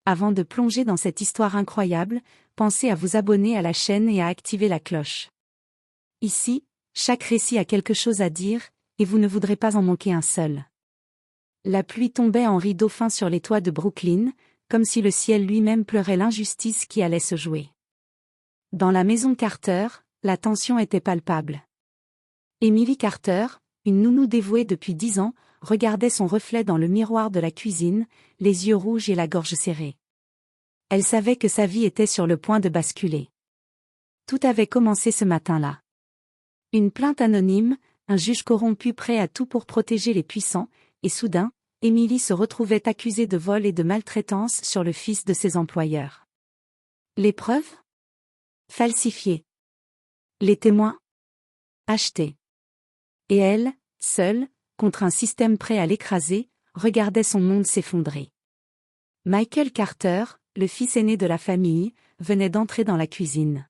Avant de plonger dans cette histoire incroyable, pensez à vous abonner à la chaîne et à activer la cloche. Ici, chaque récit a quelque chose à dire, et vous ne voudrez pas en manquer un seul. La pluie tombait en rideau fin sur les toits de Brooklyn, comme si le ciel lui-même pleurait l'injustice qui allait se jouer. Dans la maison Carter, la tension était palpable. Emily Carter, une nounou dévouée depuis 10 ans, regardait son reflet dans le miroir de la cuisine, les yeux rouges et la gorge serrée. Elle savait que sa vie était sur le point de basculer. Tout avait commencé ce matin-là. Une plainte anonyme, un juge corrompu prêt à tout pour protéger les puissants, et soudain, Emily se retrouvait accusée de vol et de maltraitance sur le fils de ses employeurs. Les preuves ? Falsifiées. Les témoins ? Achetés. Et elle, seule, contre un système prêt à l'écraser, regardait son monde s'effondrer. Michael Carter, le fils aîné de la famille, venait d'entrer dans la cuisine.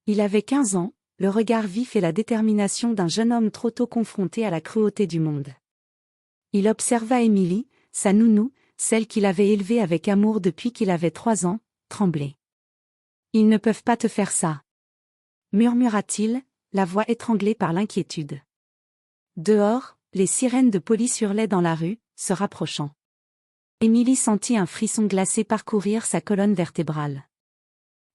Il avait 15 ans, le regard vif et la détermination d'un jeune homme trop tôt confronté à la cruauté du monde. Il observa Emily, sa nounou, celle qu'il avait élevée avec amour depuis qu'il avait 3 ans, trembler. « Ils ne peuvent pas te faire ça !» murmura-t-il, la voix étranglée par l'inquiétude. Dehors, les sirènes de police hurlaient dans la rue, se rapprochant. Emily sentit un frisson glacé parcourir sa colonne vertébrale.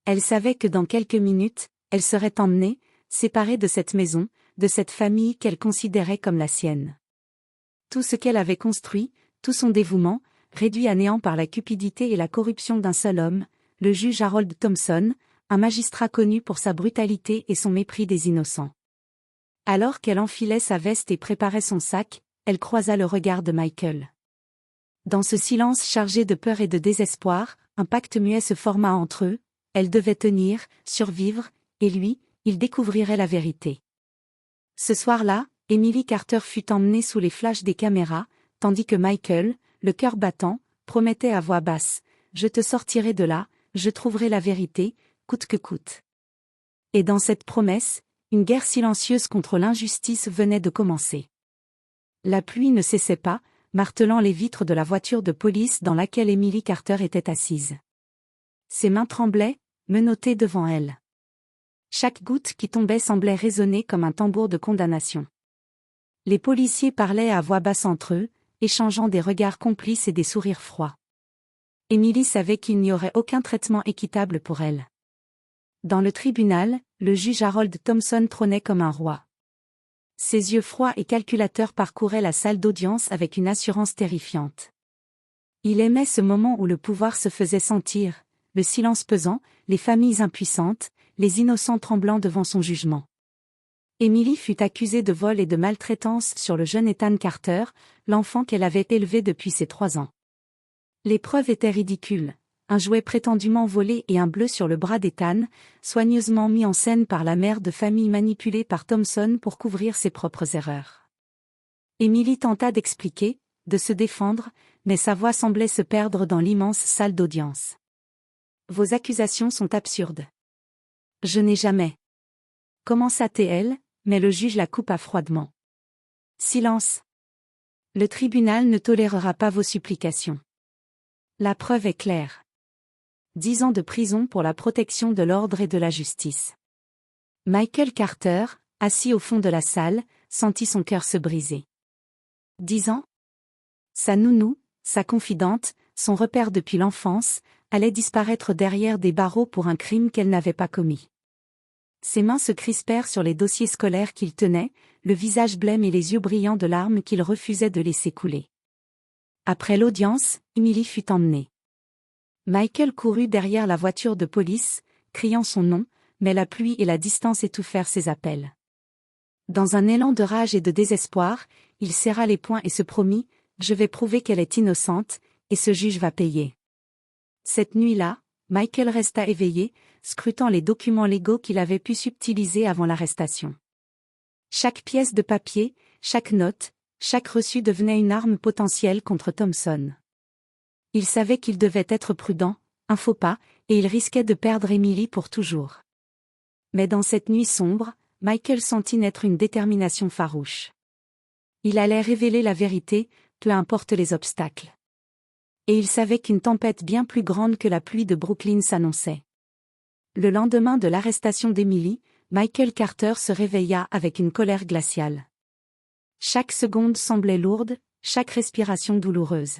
Elle savait que dans quelques minutes, elle serait emmenée, séparée de cette maison, de cette famille qu'elle considérait comme la sienne. Tout ce qu'elle avait construit, tout son dévouement, réduit à néant par la cupidité et la corruption d'un seul homme, le juge Harold Thompson, un magistrat connu pour sa brutalité et son mépris des innocents. Alors qu'elle enfilait sa veste et préparait son sac, elle croisa le regard de Michael. Dans ce silence chargé de peur et de désespoir, un pacte muet se forma entre eux, elle devait tenir, survivre, et lui, il découvrirait la vérité. Ce soir-là, Emily Carter fut emmenée sous les flashs des caméras, tandis que Michael, le cœur battant, promettait à voix basse « Je te sortirai de là, je trouverai la vérité, coûte que coûte. » Et dans cette promesse, une guerre silencieuse contre l'injustice venait de commencer. La pluie ne cessait pas, martelant les vitres de la voiture de police dans laquelle Emily Carter était assise. Ses mains tremblaient, menottées devant elle. Chaque goutte qui tombait semblait résonner comme un tambour de condamnation. Les policiers parlaient à voix basse entre eux, échangeant des regards complices et des sourires froids. Emily savait qu'il n'y aurait aucun traitement équitable pour elle. Dans le tribunal, le juge Harold Thompson trônait comme un roi. Ses yeux froids et calculateurs parcouraient la salle d'audience avec une assurance terrifiante. Il aimait ce moment où le pouvoir se faisait sentir, le silence pesant, les familles impuissantes, les innocents tremblants devant son jugement. Emily fut accusée de vol et de maltraitance sur le jeune Ethan Carter, l'enfant qu'elle avait élevé depuis ses 3 ans. Les preuves étaient ridicules. Un jouet prétendument volé et un bleu sur le bras d'Ethan, soigneusement mis en scène par la mère de famille manipulée par Thompson pour couvrir ses propres erreurs. Emily tenta d'expliquer, de se défendre, mais sa voix semblait se perdre dans l'immense salle d'audience. « Vos accusations sont absurdes. Je n'ai jamais. » commença-t-elle, mais le juge la coupa froidement. « Silence. Le tribunal ne tolérera pas vos supplications. La preuve est claire. 10 ans de prison pour la protection de l'ordre et de la justice. » Michael Carter, assis au fond de la salle, sentit son cœur se briser. 10 ans ? Sa nounou, sa confidente, son repère depuis l'enfance, allait disparaître derrière des barreaux pour un crime qu'elle n'avait pas commis. Ses mains se crispèrent sur les dossiers scolaires qu'il tenait, le visage blême et les yeux brillants de larmes qu'il refusait de laisser couler. Après l'audience, Emily fut emmenée. Michael courut derrière la voiture de police, criant son nom, mais la pluie et la distance étouffèrent ses appels. Dans un élan de rage et de désespoir, il serra les poings et se promit « Je vais prouver qu'elle est innocente, et ce juge va payer. » Cette nuit-là, Michael resta éveillé, scrutant les documents légaux qu'il avait pu subtiliser avant l'arrestation. Chaque pièce de papier, chaque note, chaque reçu devenait une arme potentielle contre Thompson. Il savait qu'il devait être prudent, un faux pas, et il risquait de perdre Emily pour toujours. Mais dans cette nuit sombre, Michael sentit naître une détermination farouche. Il allait révéler la vérité, peu importe les obstacles. Et il savait qu'une tempête bien plus grande que la pluie de Brooklyn s'annonçait. Le lendemain de l'arrestation d'Emily, Michael Carter se réveilla avec une colère glaciale. Chaque seconde semblait lourde, chaque respiration douloureuse.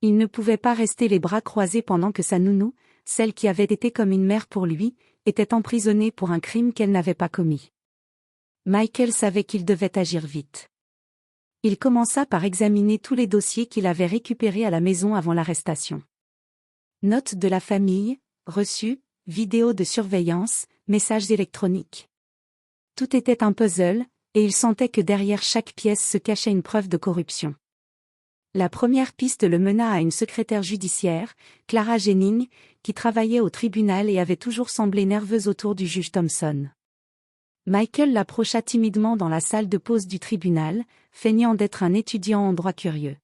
Il ne pouvait pas rester les bras croisés pendant que sa nounou, celle qui avait été comme une mère pour lui, était emprisonnée pour un crime qu'elle n'avait pas commis. Michael savait qu'il devait agir vite. Il commença par examiner tous les dossiers qu'il avait récupérés à la maison avant l'arrestation. Notes de la famille, reçus, vidéos de surveillance, messages électroniques. Tout était un puzzle, et il sentait que derrière chaque pièce se cachait une preuve de corruption. La première piste le mena à une secrétaire judiciaire, Clara Jennings, qui travaillait au tribunal et avait toujours semblé nerveuse autour du juge Thompson. Michael l'approcha timidement dans la salle de pause du tribunal, feignant d'être un étudiant en droit curieux.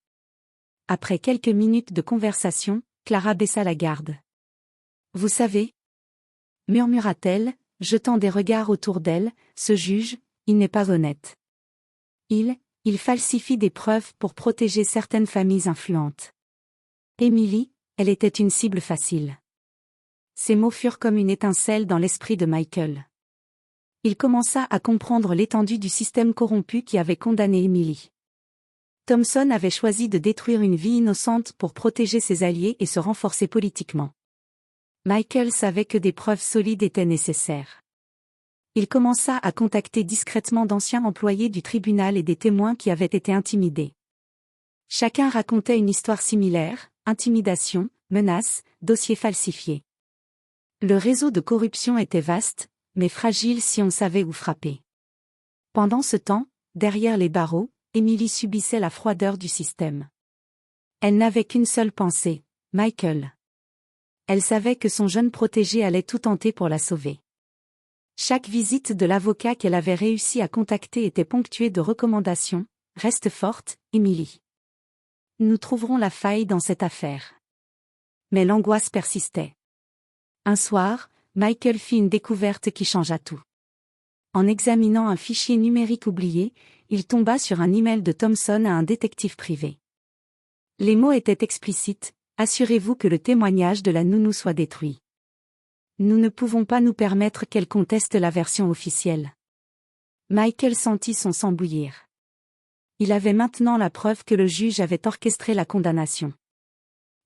Après quelques minutes de conversation, Clara baissa la garde. « Vous savez, » murmura-t-elle, jetant des regards autour d'elle, « ce juge, il n'est pas honnête. Il falsifie des preuves pour protéger certaines familles influentes. Emily, elle était une cible facile. » Ces mots furent comme une étincelle dans l'esprit de Michael. Il commença à comprendre l'étendue du système corrompu qui avait condamné Emily. Thompson avait choisi de détruire une vie innocente pour protéger ses alliés et se renforcer politiquement. Michael savait que des preuves solides étaient nécessaires. Il commença à contacter discrètement d'anciens employés du tribunal et des témoins qui avaient été intimidés. Chacun racontait une histoire similaire, intimidation, menaces, dossiers falsifiés. Le réseau de corruption était vaste, mais fragile si on savait où frapper. Pendant ce temps, derrière les barreaux, Emily subissait la froideur du système. Elle n'avait qu'une seule pensée, Michael. Elle savait que son jeune protégé allait tout tenter pour la sauver. Chaque visite de l'avocat qu'elle avait réussi à contacter était ponctuée de recommandations. « Reste forte, Emily. Nous trouverons la faille dans cette affaire. » Mais l'angoisse persistait. Un soir, Michael fit une découverte qui changea tout. En examinant un fichier numérique oublié, il tomba sur un email de Thompson à un détective privé. Les mots étaient explicites, « Assurez-vous que le témoignage de la nounou soit détruit. Nous ne pouvons pas nous permettre qu'elle conteste la version officielle. » Michael sentit son sang bouillir. Il avait maintenant la preuve que le juge avait orchestré la condamnation.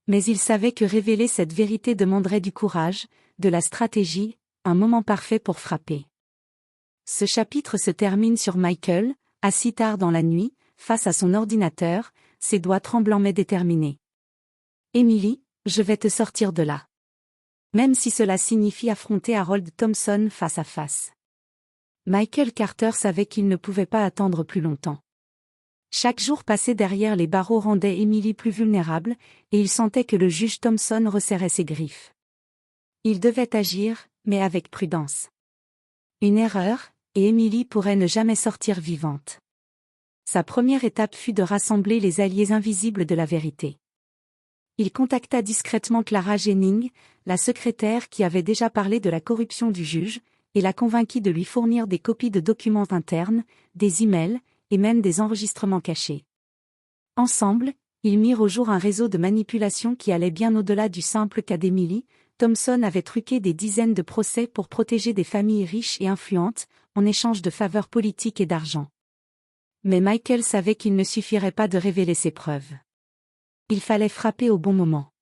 Mais il savait que révéler cette vérité demanderait du courage, de la stratégie, un moment parfait pour frapper. Ce chapitre se termine sur Michael, assis tard dans la nuit, face à son ordinateur, ses doigts tremblants mais déterminés. « Emily, je vais te sortir de là. » Même si cela signifie affronter Harold Thompson face à face. Michael Carter savait qu'il ne pouvait pas attendre plus longtemps. Chaque jour passé derrière les barreaux rendait Emily plus vulnérable, et il sentait que le juge Thompson resserrait ses griffes. Il devait agir, mais avec prudence. Une erreur, et Emily pourrait ne jamais sortir vivante. Sa première étape fut de rassembler les alliés invisibles de la vérité. Il contacta discrètement Clara Jennings, la secrétaire qui avait déjà parlé de la corruption du juge, et la convainquit de lui fournir des copies de documents internes, des emails, et même des enregistrements cachés. Ensemble, ils mirent au jour un réseau de manipulation qui allait bien au-delà du simple cas d'Emily. Thompson avait truqué des dizaines de procès pour protéger des familles riches et influentes, en échange de faveurs politiques et d'argent. Mais Michael savait qu'il ne suffirait pas de révéler ses preuves. Il fallait frapper au bon moment.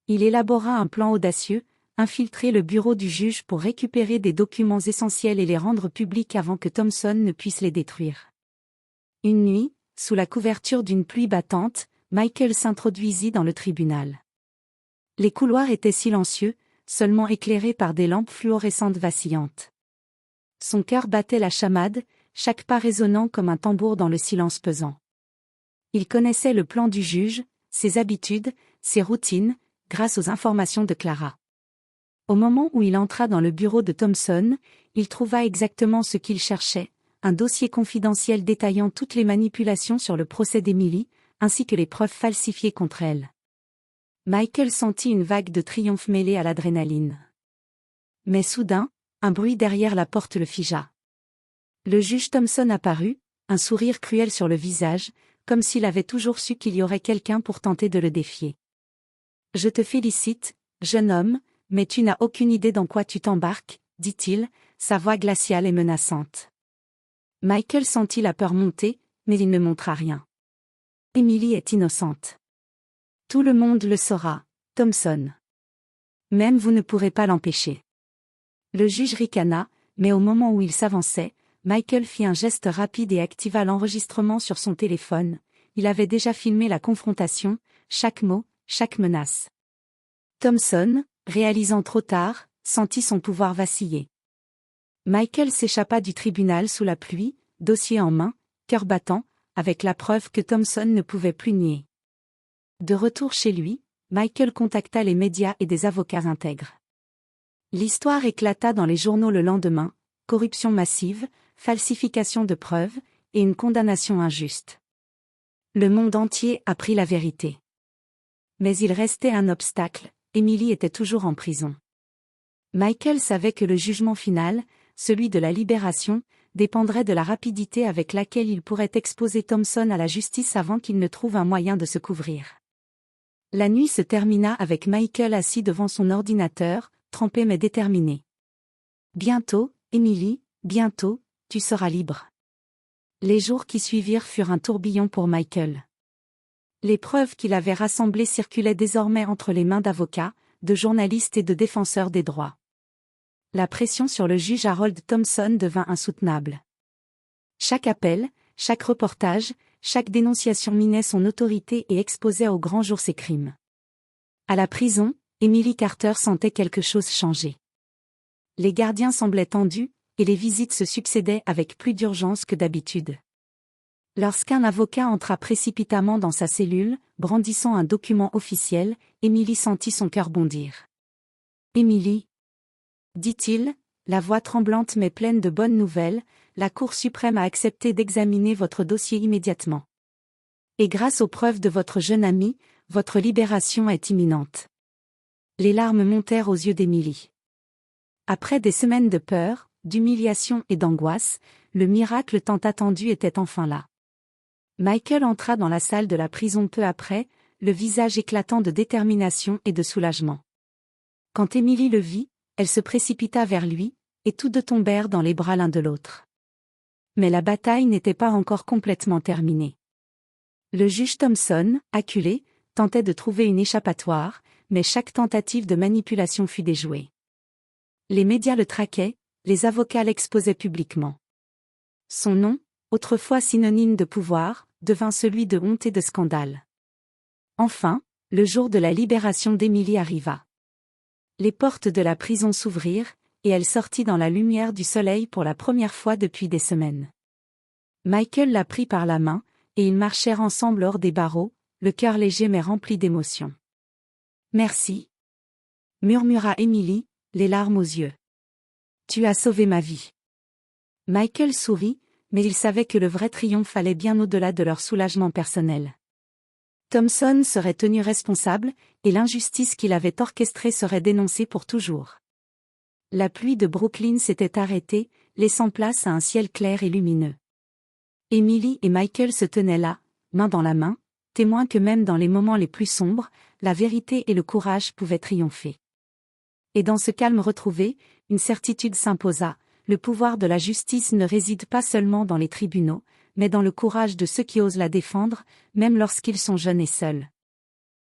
Il élabora un plan audacieux, infiltrer le bureau du juge pour récupérer des documents essentiels et les rendre publics avant que Thompson ne puisse les détruire. Une nuit, sous la couverture d'une pluie battante, Michael s'introduisit dans le tribunal. Les couloirs étaient silencieux, seulement éclairés par des lampes fluorescentes vacillantes. Son cœur battait la chamade, chaque pas résonnant comme un tambour dans le silence pesant. Il connaissait le plan du juge, ses habitudes, ses routines, grâce aux informations de Clara. Au moment où il entra dans le bureau de Thompson, il trouva exactement ce qu'il cherchait, un dossier confidentiel détaillant toutes les manipulations sur le procès d'Emily, ainsi que les preuves falsifiées contre elle. Michael sentit une vague de triomphe mêlée à l'adrénaline. Mais soudain, un bruit derrière la porte le figea. Le juge Thompson apparut, un sourire cruel sur le visage, comme s'il avait toujours su qu'il y aurait quelqu'un pour tenter de le défier. « Je te félicite, jeune homme, mais tu n'as aucune idée dans quoi tu t'embarques, » dit-il, sa voix glaciale et menaçante. Michael sentit la peur monter, mais il ne montra rien. Emily est innocente. Tout le monde le saura, Thompson. Même vous ne pourrez pas l'empêcher. Le juge ricana, mais au moment où il s'avançait, Michael fit un geste rapide et activa l'enregistrement sur son téléphone. Il avait déjà filmé la confrontation, chaque mot, chaque menace. Thompson, réalisant trop tard, sentit son pouvoir vaciller. Michael s'échappa du tribunal sous la pluie, dossier en main, cœur battant, avec la preuve que Thompson ne pouvait plus nier. De retour chez lui, Michael contacta les médias et des avocats intègres. L'histoire éclata dans les journaux le lendemain, corruption massive, falsification de preuves, et une condamnation injuste. Le monde entier apprit la vérité. Mais il restait un obstacle, Emily était toujours en prison. Michael savait que le jugement final, celui de la libération, dépendrait de la rapidité avec laquelle il pourrait exposer Thompson à la justice avant qu'il ne trouve un moyen de se couvrir. La nuit se termina avec Michael assis devant son ordinateur, trempé mais déterminé. Bientôt, Emily, bientôt, tu seras libre. Les jours qui suivirent furent un tourbillon pour Michael. Les preuves qu'il avait rassemblées circulaient désormais entre les mains d'avocats, de journalistes et de défenseurs des droits. La pression sur le juge Harold Thompson devint insoutenable. Chaque appel, chaque reportage, chaque dénonciation minait son autorité et exposait au grand jour ses crimes. À la prison, Emily Carter sentait quelque chose changer. Les gardiens semblaient tendus, et les visites se succédaient avec plus d'urgence que d'habitude. Lorsqu'un avocat entra précipitamment dans sa cellule, brandissant un document officiel, Emily sentit son cœur bondir. « Emily » dit-il, la voix tremblante mais pleine de bonnes nouvelles, la Cour suprême a accepté d'examiner votre dossier immédiatement. Et grâce aux preuves de votre jeune ami, votre libération est imminente. Les larmes montèrent aux yeux d'Emily. Après des semaines de peur, d'humiliation et d'angoisse, le miracle tant attendu était enfin là. Michael entra dans la salle de la prison peu après, le visage éclatant de détermination et de soulagement. Quand Emily le vit, elle se précipita vers lui, et tous deux tombèrent dans les bras l'un de l'autre. Mais la bataille n'était pas encore complètement terminée. Le juge Thompson, acculé, tentait de trouver une échappatoire, mais chaque tentative de manipulation fut déjouée. Les médias le traquaient, les avocats l'exposaient publiquement. Son nom, autrefois synonyme de pouvoir, devint celui de honte et de scandale. Enfin, le jour de la libération d'Emily arriva. Les portes de la prison s'ouvrirent, et elle sortit dans la lumière du soleil pour la première fois depuis des semaines. Michael la prit par la main, et ils marchèrent ensemble hors des barreaux, le cœur léger mais rempli d'émotion. « Merci » murmura Emily, les larmes aux yeux. « Tu as sauvé ma vie. » Michael sourit, mais il savait que le vrai triomphe allait bien au-delà de leur soulagement personnel. Thompson serait tenu responsable, et l'injustice qu'il avait orchestrée serait dénoncée pour toujours. La pluie de Brooklyn s'était arrêtée, laissant place à un ciel clair et lumineux. Emily et Michael se tenaient là, main dans la main, témoins que même dans les moments les plus sombres, la vérité et le courage pouvaient triompher. Et dans ce calme retrouvé, une certitude s'imposa, le pouvoir de la justice ne réside pas seulement dans les tribunaux, mais dans le courage de ceux qui osent la défendre, même lorsqu'ils sont jeunes et seuls.